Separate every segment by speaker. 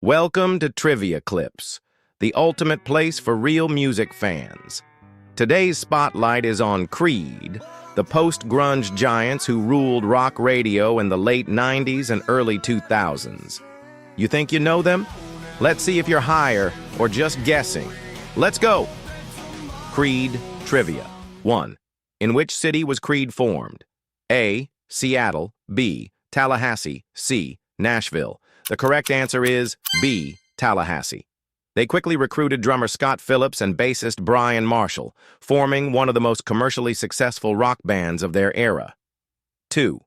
Speaker 1: Welcome to Trivia Clips, the ultimate place for real music fans. Today's spotlight is on Creed, the post-grunge giants who ruled rock radio in the late 90s and early 2000s. You think you know them? Let's see if you're higher or just guessing. Let's go! Creed Trivia. 1. In which city was Creed formed? A. Seattle. B. Tallahassee. C. Nashville. The correct answer is B. Tallahassee. They quickly recruited drummer Scott Phillips and bassist Brian Marshall, forming one of the most commercially successful rock bands of their era. 2.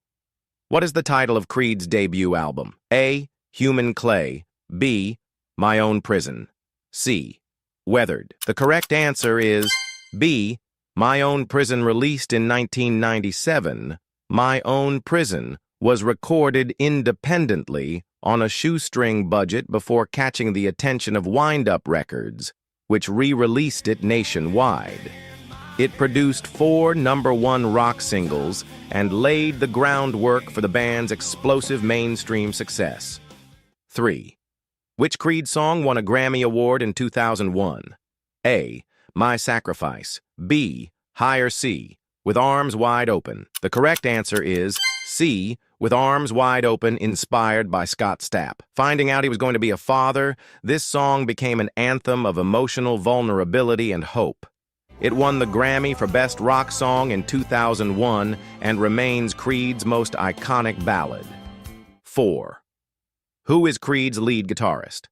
Speaker 1: What is the title of Creed's debut album? A. Human Clay. B. My Own Prison. C. Weathered. The correct answer is B. My Own Prison. Released in 1997, My Own Prison was recorded independently on a shoestring budget before catching the attention of Wind Up Records, which re-released it nationwide. It produced 4 #1 rock singles and laid the groundwork for the band's explosive mainstream success. 3. Which Creed song won a Grammy Award in 2001? A. My Sacrifice. B. Higher C. With Arms Wide Open. The correct answer is C. With Arms Wide Open, inspired by Scott Stapp. Finding out he was going to be a father, this song became an anthem of emotional vulnerability and hope. It won the Grammy for Best Rock Song in 2001 and remains Creed's most iconic ballad. 4. Who is Creed's lead guitarist?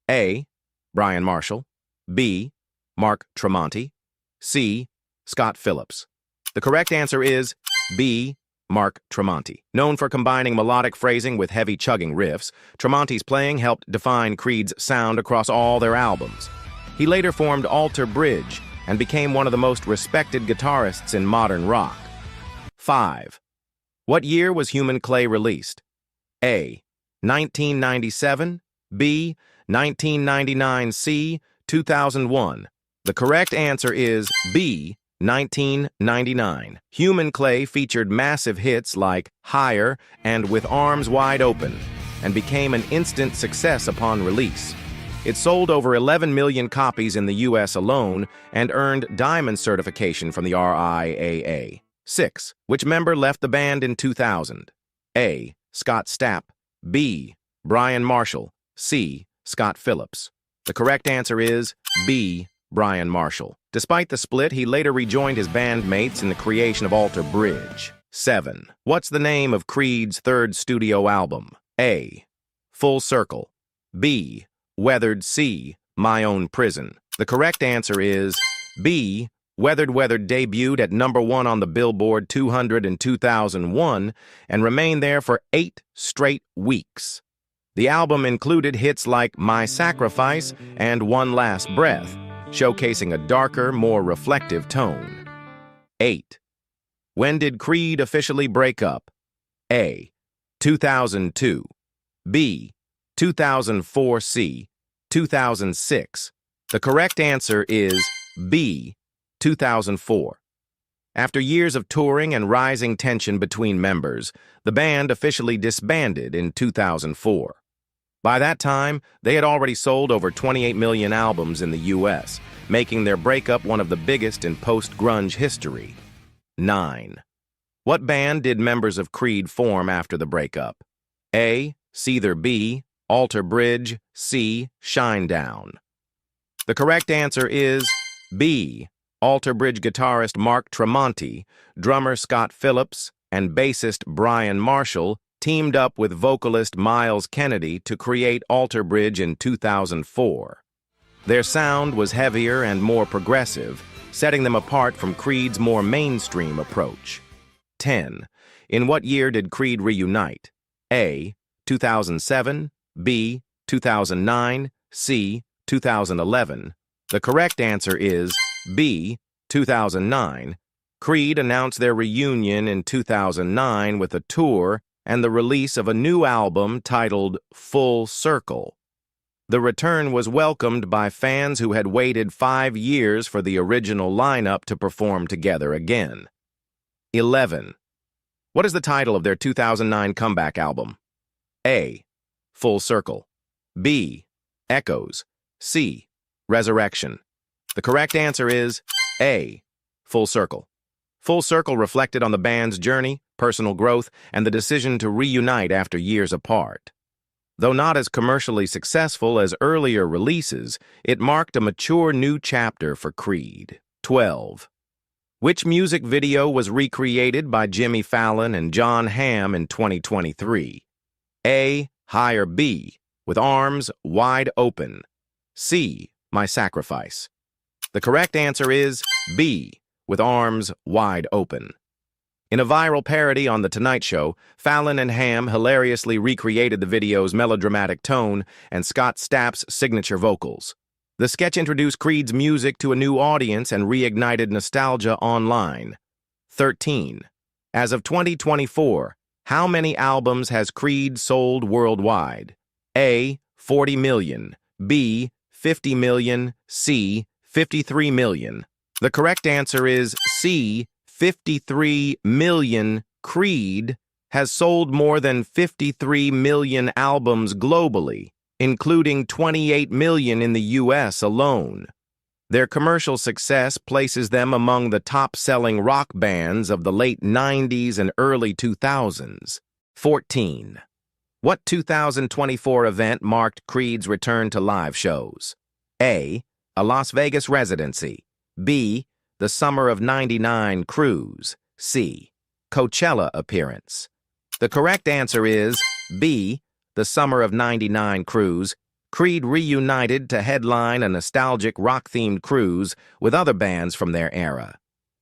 Speaker 1: A. Brian Marshall. B. Mark Tremonti. C. Scott Phillips. The correct answer is B. Mark Tremonti. Known for combining melodic phrasing with heavy chugging riffs, Tremonti's playing helped define Creed's sound across all their albums. He later formed Alter Bridge and became one of the most respected guitarists in modern rock. 5. What year was Human Clay released? A. 1997. B. 1999. C. 2001. The correct answer is B. 1999. Human Clay featured massive hits like Higher and With Arms Wide Open and became an instant success upon release. It sold over 11 million copies in the U.S. alone and earned diamond certification from the RIAA. 6. Which member left the band in 2000? A. Scott Stapp. B. Brian Marshall. C. Scott Phillips. The correct answer is B. Brian Marshall. Despite the split, he later rejoined his bandmates in the creation of Alter Bridge. 7. What's the name of Creed's third studio album? A. Full Circle. B. Weathered. C. My Own Prison. The correct answer is B. Weathered. Weathered debuted at #1 on the Billboard 200 in 2001 and remained there for 8 straight weeks. The album included hits like My Sacrifice and One Last Breath, showcasing a darker, more reflective tone. 8. When did Creed officially break up? A. 2002. B. 2004. C. 2006. The correct answer is B. 2004. After years of touring and rising tension between members, the band officially disbanded in 2004. By that time, they had already sold over 28 million albums in the U.S., making their breakup one of the biggest in post-grunge history. 9. What band did members of Creed form after the breakup? A. Seether. B. Alter Bridge. C. Shinedown. The correct answer is B. Alter Bridge guitarist Mark Tremonti, drummer Scott Phillips, and bassist Brian Marshall teamed up with vocalist Miles Kennedy to create Alter Bridge in 2004. Their sound was heavier and more progressive, setting them apart from Creed's more mainstream approach. 10. In what year did Creed reunite? A. 2007. B. 2009. C. 2011. The correct answer is B. 2009. Creed announced their reunion in 2009 with a tour and the release of a new album titled Full Circle. The return was welcomed by fans who had waited 5 years for the original lineup to perform together again. 11. What is the title of their 2009 comeback album? A. Full Circle. B. Echoes. C. Resurrection. The correct answer is A. Full Circle. Full Circle reflected on the band's journey, personal growth, and the decision to reunite after years apart. Though not as commercially successful as earlier releases, it marked a mature new chapter for Creed. 12. Which music video was recreated by Jimmy Fallon and John Hamm in 2023? A. Higher B. With Arms Wide Open. C. My Sacrifice. The correct answer is B. With Arms Wide Open. In a viral parody on The Tonight Show, Fallon and Hamm hilariously recreated the video's melodramatic tone and Scott Stapp's signature vocals. The sketch introduced Creed's music to a new audience and reignited nostalgia online. 13. As of 2024, how many albums has Creed sold worldwide? A. 40 million. B. 50 million. C. 53 million. The correct answer is C. 53 million. Creed has sold more than 53 million albums globally, including 28 million in the U.S. alone. Their commercial success places them among the top-selling rock bands of the late 90s and early 2000s. 14. What 2024 event marked Creed's return to live shows? A. A Las Vegas residency. B. The Summer of '99 cruise. C. Coachella appearance. The correct answer is B. The Summer of '99 cruise. Creed reunited to headline a nostalgic rock-themed cruise with other bands from their era.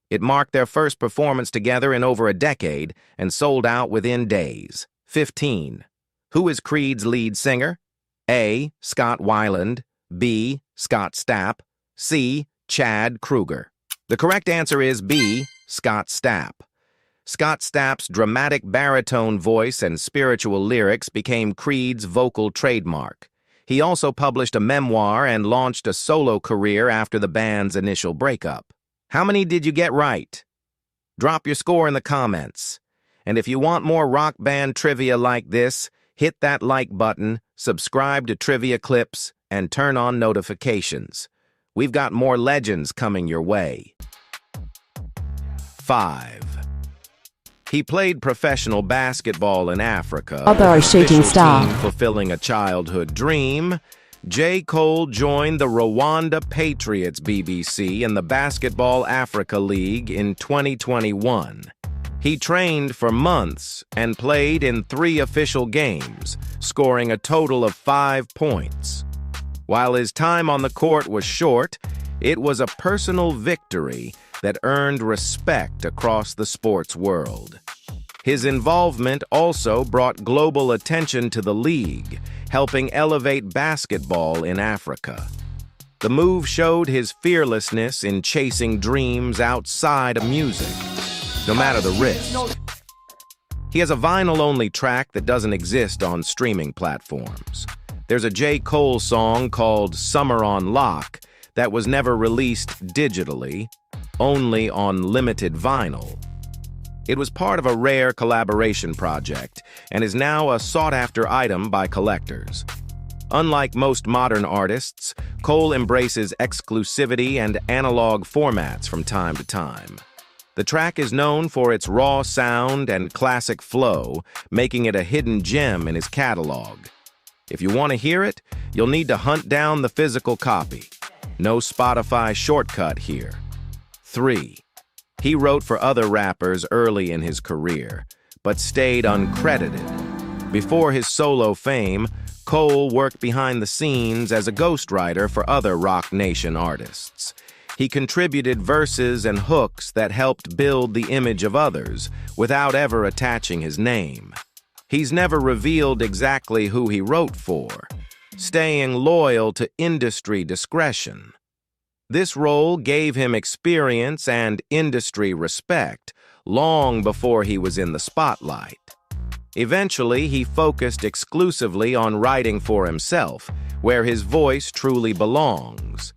Speaker 1: It marked their first performance together in over a decade and sold out within days. 15. Who is Creed's lead singer? A. Scott Weiland. B. Scott Stapp. C. Chad Kroeger. The correct answer is B. Scott Stapp. Scott Stapp's dramatic baritone voice and spiritual lyrics became Creed's vocal trademark. He also published a memoir and launched a solo career after the band's initial breakup. How many did you get right? Drop your score in the comments. And if you want more rock band trivia like this, hit that like button, subscribe to Trivia Clips, and turn on notifications. We've got more legends coming your way. 5. He played professional basketball in Africa.
Speaker 2: Although a shooting star.
Speaker 1: Fulfilling a childhood dream, J. Cole joined the Rwanda Patriots BBC in the Basketball Africa League in 2021. He trained for months and played in 3 official games, scoring a total of 5 points. While his time on the court was short, it was a personal victory that earned respect across the sports world. His involvement also brought global attention to the league, helping elevate basketball in Africa. The move showed his fearlessness in chasing dreams outside of music, no matter the risk. He has a vinyl-only track that doesn't exist on streaming platforms. There's a J. Cole song called Summer on Lock that was never released digitally, only on limited vinyl. It was part of a rare collaboration project and is now a sought-after item by collectors. Unlike most modern artists, Cole embraces exclusivity and analog formats from time to time. The track is known for its raw sound and classic flow, making it a hidden gem in his catalog. If you want to hear it, you'll need to hunt down the physical copy. No Spotify shortcut here. 3. He wrote for other rappers early in his career, but stayed uncredited. Before his solo fame, Cole worked behind the scenes as a ghostwriter for other Rock Nation artists. He contributed verses and hooks that helped build the image of others without ever attaching his name. He's never revealed exactly who he wrote for, staying loyal to industry discretion. This role gave him experience and industry respect long before he was in the spotlight. Eventually, he focused exclusively on writing for himself, where his voice truly belongs.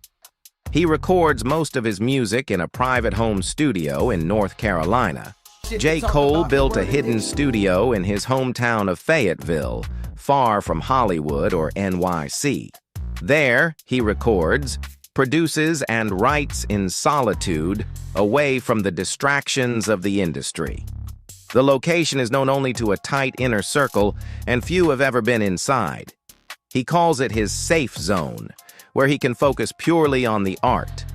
Speaker 1: He records most of his music in a private home studio in North Carolina. J. Cole built a hidden studio in his hometown of Fayetteville, far from Hollywood or NYC. There, he records, produces, and writes in solitude, away from the distractions of the industry. The location is known only to a tight inner circle, and few have ever been inside. He calls it his safe zone, where he can focus purely on the art.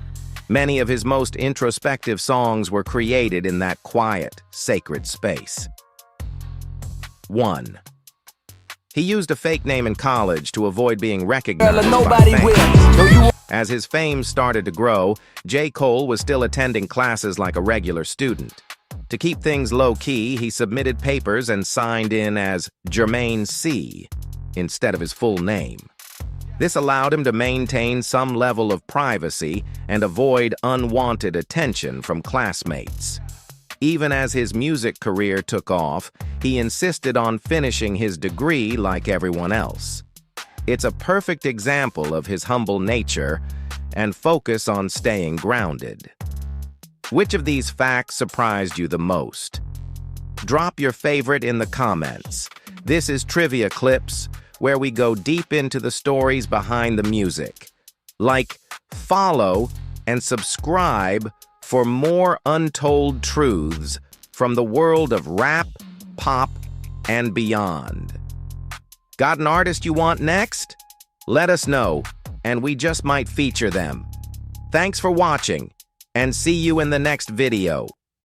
Speaker 1: Many of his most introspective songs were created in that quiet, sacred space. 1. He used a fake name in college to avoid being recognized by fans. As his fame started to grow, J. Cole was still attending classes like a regular student. To keep things low-key, he submitted papers and signed in as Jermaine C. instead of his full name. This allowed him to maintain some level of privacy and avoid unwanted attention from classmates. Even as his music career took off, he insisted on finishing his degree like everyone else. It's a perfect example of his humble nature and focus on staying grounded. Which of these facts surprised you the most? Drop your favorite in the comments. This is Trivia Clips, where we go deep into the stories behind the music. Like, follow, and subscribe for more untold truths from the world of rap, pop, and beyond. Got an artist you want next? Let us know, and we just might feature them. Thanks for watching, and see you in the next video.